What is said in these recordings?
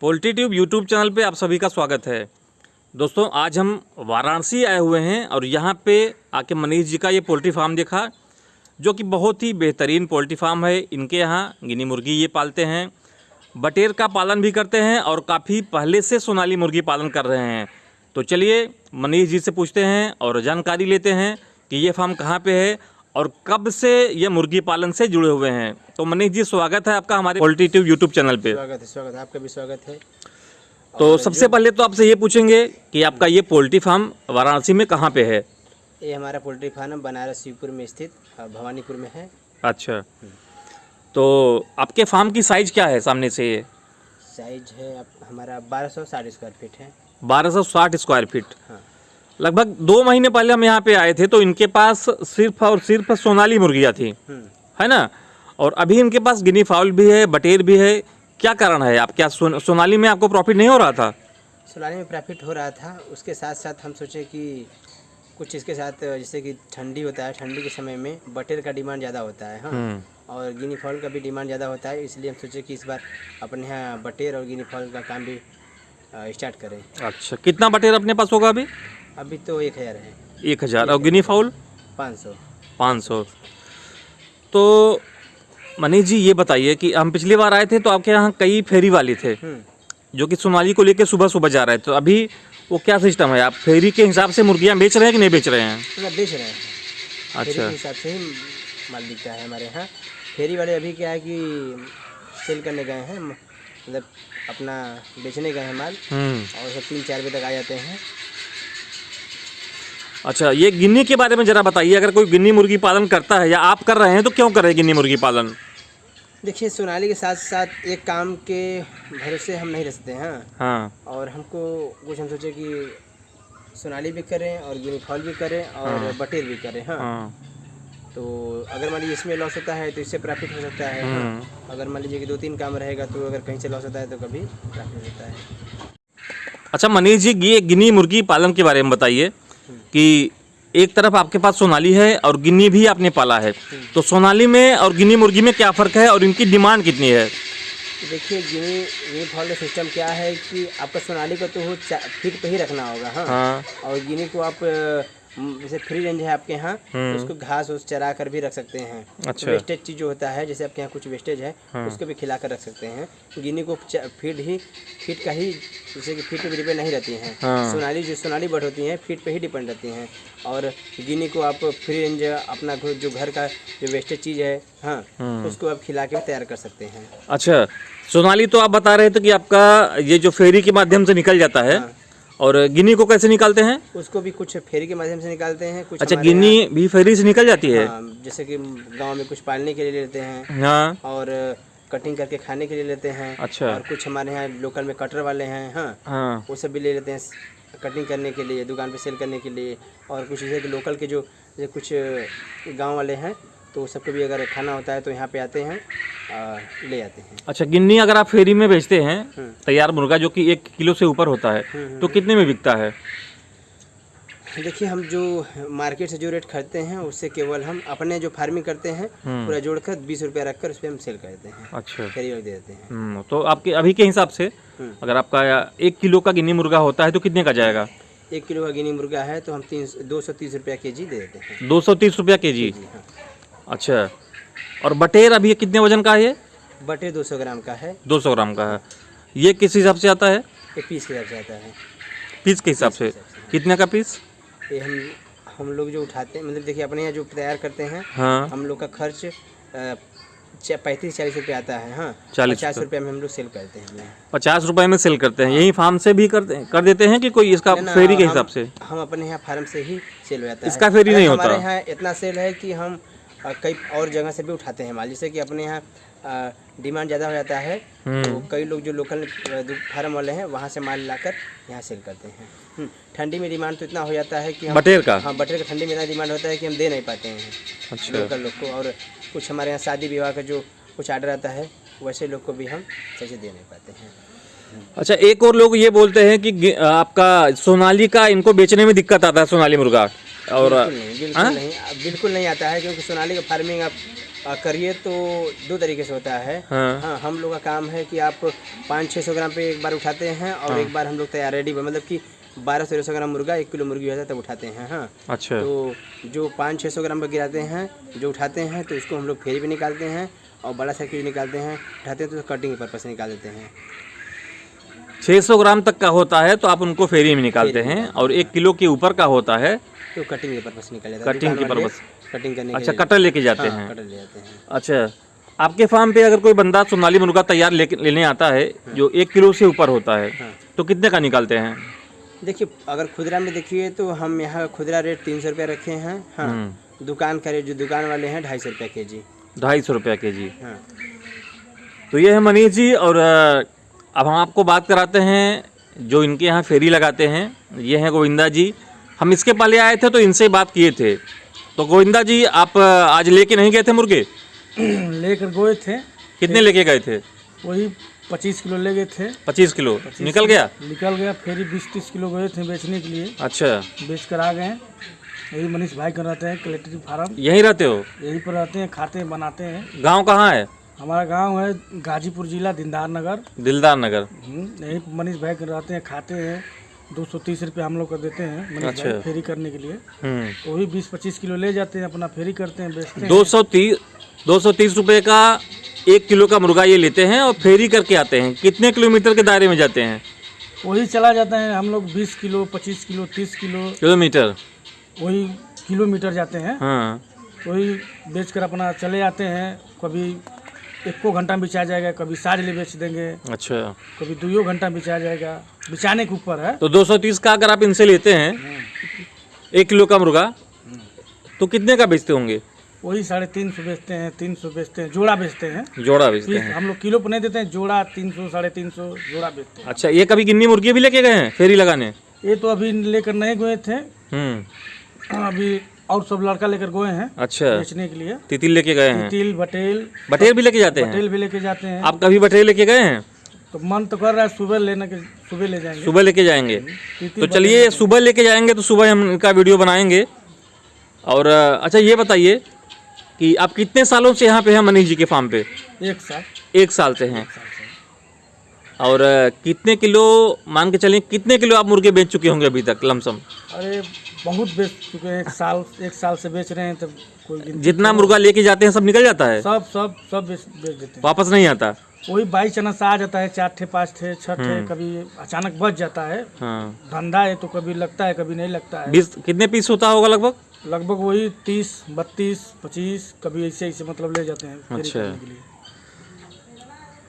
Poultry tube YouTube channel पे आप सभी का स्वागत है। दोस्तों, आज हम वाराणसी आए हुए हैं और यहाँ पे आके मनीष जी का ये पोल्ट्री फार्म देखा, जो कि बहुत ही बेहतरीन पोल्ट्री फार्म है। इनके यहाँ गिनी मुर्गी ये पालते हैं, बटेर का पालन भी करते हैं और काफ़ी पहले से सोनाली मुर्गी पालन कर रहे हैं। तो चलिए मनीष जी से पूछते हैं और जानकारी लेते हैं कि ये फार्म कहाँ पे है और कब से ये मुर्गी पालन से जुड़े हुए हैं। तो मनीष जी, स्वागत है आपका हमारे पोल्ट्री ट्यूब यूट्यूब चैनल पे। स्वागत है, आपका भी स्वागत है। तो सबसे पहले तो आपसे ये पूछेंगे कि आपका ये पोल्ट्री फार्म वाराणसी में कहाँ पे है? ये हमारा पोल्ट्री फार्म बनारस शिवपुर में स्थित भवानीपुर में है। अच्छा, तो आपके फार्म की साइज क्या है? सामने से ये साइज है हमारा 1260 स्क्वायर फीट है। 1260 स्क्वायर फीट। हाँ। लगभग 2 महीने पहले हम यहाँ पे आए थे तो इनके पास सिर्फ और सिर्फ सोनाली मुर्गियाँ थी, है ना? और अभी इनके पास गिनी फाउल भी है, बटेर भी है। क्या कारण है? आप क्या सोनाली में आपको प्रॉफिट नहीं हो रहा था? सोनाली में प्रॉफिट हो रहा था, उसके साथ साथ हम सोचे कि कुछ इसके साथ, जैसे कि ठंडी होता है, ठंडी के समय में बटेर का डिमांड ज़्यादा होता है। हाँ। और गिनी फाउल का भी डिमांड ज़्यादा होता है, इसलिए हम सोचे कि इस बार अपने यहाँ बटेर और गिनी फाउल का काम भी स्टार्ट करें। अच्छा, कितना बटेर अपने पास होगा अभी? अभी तो 1000 है। 1000। और गिनी फाउल 500। तो मनीष जी, ये बताइए कि हम पिछली बार आए थे तो आपके यहाँ कई फेरी वाले थे जो कि सोनाली को लेकर सुबह सुबह जा रहे थे। तो अभी वो क्या सिस्टम है? आप फेरी के हिसाब से मुर्गियाँ बेच रहे हैं कि नहीं बेच रहे हैं? बेच रहे हैं। अच्छा, फेरी के हिसाब से ही माल बिकता है हमारे यहाँ। फेरी वाले अभी क्या है कि सेल करने गए हैं, मतलब अपना बेचने गए हैं माल, और सब 3-4 बजे तक आ जाते हैं। अच्छा, ये गिन्नी के बारे में ज़रा बताइए। अगर कोई गिन्नी मुर्गी पालन करता है या आप कर रहे हैं तो क्यों कर रहे हैं गिन्नी मुर्गी पालन? देखिए, सोनाली के साथ साथ एक काम के भरोसे हम नहीं रह सकते हैं। हाँ। और हमको कुछ, हम सोचे कि सोनाली भी करें और गिनी फाउल भी करें और बटेर भी करें। हाँ। तो अगर मान लीजिए इसमें लॉस होता है तो इससे प्रॉफिट हो सकता है। अगर मान लीजिए कि 2-3 काम रहेगा तो अगर कहीं से लॉस होता है तो कभी प्रॉफिट होता है। अच्छा मनीष जी, ये गिन्नी मुर्गी पालन के बारे में बताइए कि एक तरफ आपके पास सोनाली है और गिन्नी भी आपने पाला है, तो सोनाली में और गिन्नी मुर्गी में क्या फ़र्क है और इनकी डिमांड कितनी है? देखिए, गिनी फाउल का सिस्टम क्या है कि आपका सोनाली को तो फीट पे ही रखना होगा। हाँ। और गिनी को आप जैसे फ्री रेंज है आपके यहाँ, तो उसको घास उस चरा कर भी रख सकते हैं। अच्छा। तो वेस्टेज चीज़ जो होता है, जैसे आपके यहाँ कुछ वेस्टेज है, उसको भी खिला कर रख सकते हैं। गिनी को फीड का ही, जैसे कि फीड पे डिपेंड नहीं रहती हैं। सोनाली बर्ड होती हैं फीड पे ही डिपेंड रहती हैं। और गिनी को आप फ्री रेंज अपना जो घर का जो वेस्टेज चीज़ है, हाँ, उसको आप खिला के तैयार कर सकते हैं। अच्छा, सोनाली तो आप बता रहे थे कि आपका ये जो फेरी के माध्यम से निकल जाता है। हाँ। और गिन्नी को कैसे निकालते हैं? उसको भी कुछ फेरी के माध्यम से निकालते हैं। कुछ अच्छा, गिन्नी भी फेरी से निकल जाती है? हाँ, जैसे कि गांव में कुछ पालने के लिए लेते हैं। हाँ। और कटिंग करके खाने के लिए लेते हैं। अच्छा। और कुछ हमारे यहाँ लोकल में कटर वाले हैं। हाँ। वो सब भी ले लेते हैं कटिंग करने के लिए, दुकान पे सेल करने के लिए। और कुछ जैसे कि लोकल के जो कुछ गाँव वाले हैं, तो सबको भी अगर खाना होता है तो यहाँ पे आते हैं, ले आते हैं। अच्छा, गिन्नी अगर आप फेरी में बेचते हैं तैयार मुर्गा जो कि 1 किलो से ऊपर होता है, तो कितने में बिकता है? देखिए, हम जो मार्केट से जो रेट खरीदते हैं उससे केवल हम अपने जो फार्मिंग करते हैं पूरा जोड़कर 20 रुपया रखकर उस पर हम सेल करते हैं। अच्छा, फेरी दे देते हैं। तो आपके अभी के हिसाब से अगर आपका 1 किलो का गिन्नी मुर्गा होता है तो कितने का जाएगा? 1 किलो का गिनी मुर्गा है तो हम 230 रुपया केजी दे देते हैं। 230 रुपया केजी? अच्छा, और बटेर अभी कितने वजन का है ये? बटेर 200 ग्राम का है। 200 ग्राम का है। ये किस हिसाब से आता है? ये पीस के हिसाब से आता है। पीस के हिसाब से? कितने का पीस? ये हम लोग जो उठाते हैं, मतलब देखिए अपने यहाँ जो तैयार करते हैं, हाँ, हम लोग का खर्च 35-40 रुपये आता है। हाँ, 50 रुपये में हम लोग सेल करते हैं। 50 रुपये में सेल करते हैं। यही फार्म से भी कर देते हैं कि कोई इसका फेरी के हिसाब से? हम अपने यहाँ फार्म से ही सेल हो जाता है। इसका फेरी नहीं होता? हमारे यहाँ इतना सेल है कि हम कई और जगह से भी उठाते हैं माल। जैसे कि अपने यहाँ डिमांड ज़्यादा हो जाता है तो कई लोग जो लोकल फार्म वाले हैं वहाँ से माल लाकर यहाँ सेल करते हैं। ठंडी में डिमांड तो इतना हो जाता है कि बटेर का? हाँ, बटेर का ठंडी में इतना डिमांड होता है कि हम दे नहीं पाते हैं। अच्छा। लोकल लोग को, और कुछ हमारे यहाँ शादी विवाह का जो कुछ आर्डर आता है वैसे लोग को भी हम सही से दे नहीं पाते हैं। अच्छा, एक और लोग ये बोलते हैं कि आपका सोनाली का इनको बेचने में दिक्कत आता है, सोनाली मुर्गा। और बिल्कुल नहीं आता है, क्योंकि सोनाली का फार्मिंग आप करिए तो 2 तरीके से होता है। हाँ। हाँ, हम लोग का काम है कि आप 500-600 ग्राम पे एक बार उठाते हैं और एक बार हम लोग तैयार रेडी मतलब कि 1200-1300 ग्राम मुर्गा 1 किलो मुर्गी होता है तब उठाते हैं। हाँ, अच्छा। तो जो 500-600 ग्राम पर गिराते हैं, जो उठाते हैं तो उसको हम लोग फेरी पे निकालते हैं और बड़ा साइज जो निकालते हैं उठाते हैं तो कटिंग के पर्पज से निकाल देते हैं। 600 ग्राम तक का होता है तो आप उनको फेरी में निकालते हैं, और 1 किलो के ऊपर का होता है तो कटिंग के पर्पज से निकाल जाता है। कटिंग के दुकान वाले पर्पज। कटिंग करने अच्छा, के लिए कटर लेके जाते हैं। कटर ले जाते हैं। अच्छा, आपके फार्म पे अगर कोई बंदा सोनाली मुर्गा तैयार लेने आता है जो 1 किलो से ऊपर होता है, हाँ। तो कितने का निकालते हैं? देखिए, अगर खुदरा में देखिए तो हम यहाँ खुदरा रेट 300 रुपये रखे हैं। हाँ, दुकान का रेट जो दुकान वाले हैं 250 रुपये केजी। 250 रुपया केजी। हाँ, तो ये है मनीष जी, और अब हम आपको बात कराते हैं जो इनके यहाँ फेरी लगाते हैं। ये हैं गोविंदा जी। हम इसके पहले आए थे तो इनसे बात किए थे। तो गोविंदा जी, आप आज लेके नहीं गए थे मुर्गे? लेकर गए थे। कितने लेके गए थे? वही 25 किलो ले गए थे। 25 किलो निकल गया? निकल गया। फिर 20-30 किलो गए थे बेचने के लिए। अच्छा, बेच कर आ गए। यही मनीष भाई कर रहते हैं कलेक्ट्री फार्म। यहीं रहते हो? यहीं पर रहते हैं, खाते हैं, बनाते हैं। गांव कहाँ है? हमारा गांव है गाजीपुर जिला दिलदार नगर। दिलदार नगर। यहीं पर मनीष भाई कर रहते हैं, खाते हैं। 230 रुपये हम लोग को देते हैं मनीष अच्छा। भाई फेरी करने के लिए। तो वही 20-25 किलो ले जाते हैं, अपना फेरी करते हैं, बेचते हैं। 230 रुपये का 1 किलो का मुर्गा ये लेते हैं और फेरी करके आते हैं। कितने किलोमीटर के दायरे में जाते हैं? वही चला जाता है हम लोग 20 किलो, 25 किलो, 30 किलोमीटर। वही किलोमीटर जाते हैं। हाँ। वही बेच कर अपना चले आते हैं। कभी 1 घंटा में बिचा जाएगा, कभी साझ ले बेच देंगे, अच्छा, कभी 2 घंटा बिचा जाएगा। बिचाने के ऊपर है। तो 230 का अगर आप इनसे लेते हैं 1 किलो का मुर्गा, तो कितने का बेचते होंगे? वही 350 बेचते हैं, 300 बेचते हैं, जोड़ा बेचते हैं। जोड़ा बेचते पीस हैं। हम लोग किलो पर नहीं देते हैं, जोड़ा 300, 350 जोड़ा बेचते हैं। अच्छा, ये कभी गिन्नी मुर्गी भी लेके गए हैं फेरी लगाने? ये तो अभी लेकर नहीं गए थे, अभी और सब लड़का लेकर गए हैं अच्छा, बेचने के लिए। तितिल लेके गए हैं? तिल, बटेर भी लेके जाते हैं? बटेल भी लेके जाते हैं। आप कभी बटेर लेके गए हैं? तो मन तो कर रहा है सुबह लेने के, सुबह ले जाएंगे। सुबह लेके जाएंगे? तितिल तो चलिए, सुबह लेके जाएंगे तो सुबह हम इनका वीडियो बनाएंगे। और अच्छा, ये बताइए कि आप कितने सालों से यहाँ पे हैं मनीष जी के फार्म पे? 1 साल। 1 साल से हैं। और कितने किलो, मान के चलें कितने किलो आप मुर्गे बेच चुके होंगे अभी तक लमसम? अरे बहुत बेच चुके हैं। 1 साल से बेच रहे हैं, तब कोई गिनती जितना मुर्गा लेके जाते हैं सब निकल जाता है? सब बेच देते हैं। वापस नहीं आता? वही 22 चांस आ जाता है, 4 ठे 5 ठे 6 ठे, कभी अचानक बच जाता है। हाँ। धंधा है तो कभी लगता है, कभी नहीं लगता है। 20 कितने पीस होता होगा लगभग? लगभग वही 30, 32, 25 कभी ऐसे मतलब ले जाते हैं फेरी अच्छा। करने के लिए।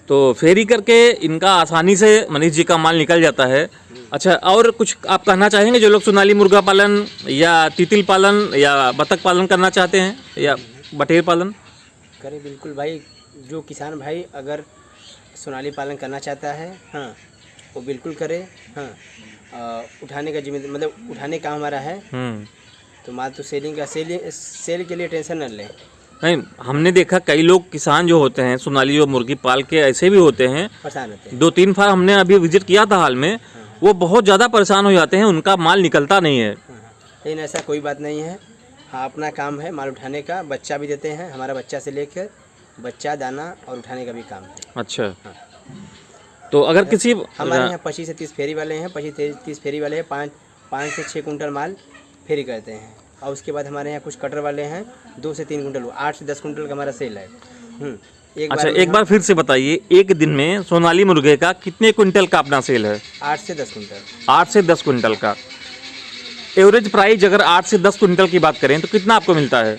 तो फेरी करके इनका आसानी से मनीष जी का माल निकल जाता है। अच्छा, और कुछ आप कहना चाहेंगे जो लोग सोनाली मुर्गा पालन या तितिल पालन या बतख पालन करना चाहते हैं या बटेर पालन? करें बिल्कुल भाई। जो किसान भाई अगर सोनाली पालन करना चाहता है, हाँ, वो बिल्कुल करे। हाँ, उठाने का जिम्मेदारी मतलब उठाने का हमारा है। तो माल तो सेल के लिए टेंशन न लें। नहीं, हमने देखा कई लोग किसान जो होते हैं सोनाली जो मुर्गी पाल के ऐसे भी होते हैं, परेशान होते हैं। 2-3 फार्म हमने अभी विजिट किया था हाल में, वो बहुत ज़्यादा परेशान हो जाते हैं, उनका माल निकलता नहीं है। लेकिन ऐसा कोई बात नहीं है। हाँ, अपना काम है माल उठाने का। बच्चा भी देते हैं, हमारा बच्चा से लेकर बच्चा, दाना और उठाने का भी काम है। अच्छा, तो अगर किसी हमारे यहाँ 25 से 30 फेरी वाले हैं। 25 से 30 फेरी वाले हैं। 5 से 6 कुंटल माल फेरी करते हैं। और उसके बाद हमारे यहाँ कुछ कटर वाले हैं 2 से 3 कुंटल, 8 से 10 कुंटल का हमारा सेल है। अच्छा, एक बार फिर से बताइए, एक दिन में सोनाली मुर्गे का कितने कुंटल का अपना सेल है? 8 से 10 कुंटल। 8 से 10 कुंटल का एवरेज प्राइस अगर 8 से 10 कुंटल की बात करें तो कितना आपको मिलता है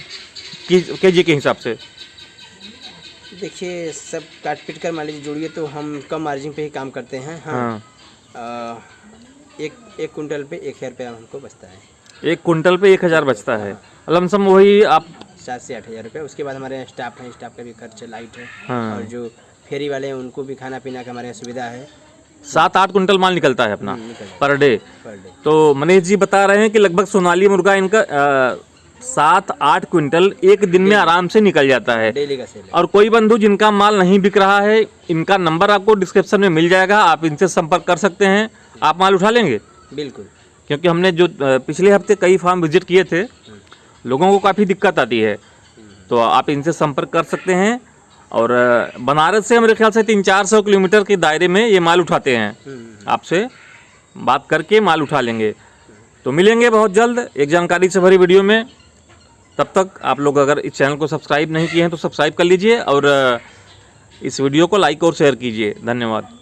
केजी के हिसाब से? देखिए, सब काट पीट कर मान लीजिए जोड़िए तो हम कम मार्जिन पे ही काम करते हैं। हाँ, एक कुंटल पे 1000 रुपया हमको बचता है। 1 कुंटल पे 1000 बचता है लमसम, वही आप 7 से 8000 रुपये। उसके बाद हमारे यहाँ स्टाफ है, स्टाफ का भी खर्च लाइट है। हाँ। और जो फेरी वाले हैं उनको भी खाना पीना का हमारे यहाँ सुविधा है। 7-8 कुंटल माल निकलता है अपना पर डे। Per day. तो मनीष जी बता रहे हैं कि लगभग सोनाली मुर्गा इनका 7-8 क्विंटल एक दिन में आराम से निकल जाता है। डेली का सेल है। और कोई बंधु जिनका माल नहीं बिक रहा है, इनका नंबर आपको डिस्क्रिप्शन में मिल जाएगा, आप इनसे संपर्क कर सकते हैं। आप माल उठा लेंगे? बिल्कुल। क्योंकि हमने जो पिछले हफ्ते कई फार्म विजिट किए थे, लोगों को काफ़ी दिक्कत आती है तो आप इनसे संपर्क कर सकते हैं। और बनारस से मेरे ख्याल से 300-400 किलोमीटर के दायरे में ये माल उठाते हैं। आपसे बात करके माल उठा लेंगे। तो मिलेंगे बहुत जल्द एक जानकारी से भरी वीडियो में। तब तक आप लोग अगर इस चैनल को सब्सक्राइब नहीं किए हैं तो सब्सक्राइब कर लीजिए और इस वीडियो को लाइक और शेयर कीजिए। धन्यवाद।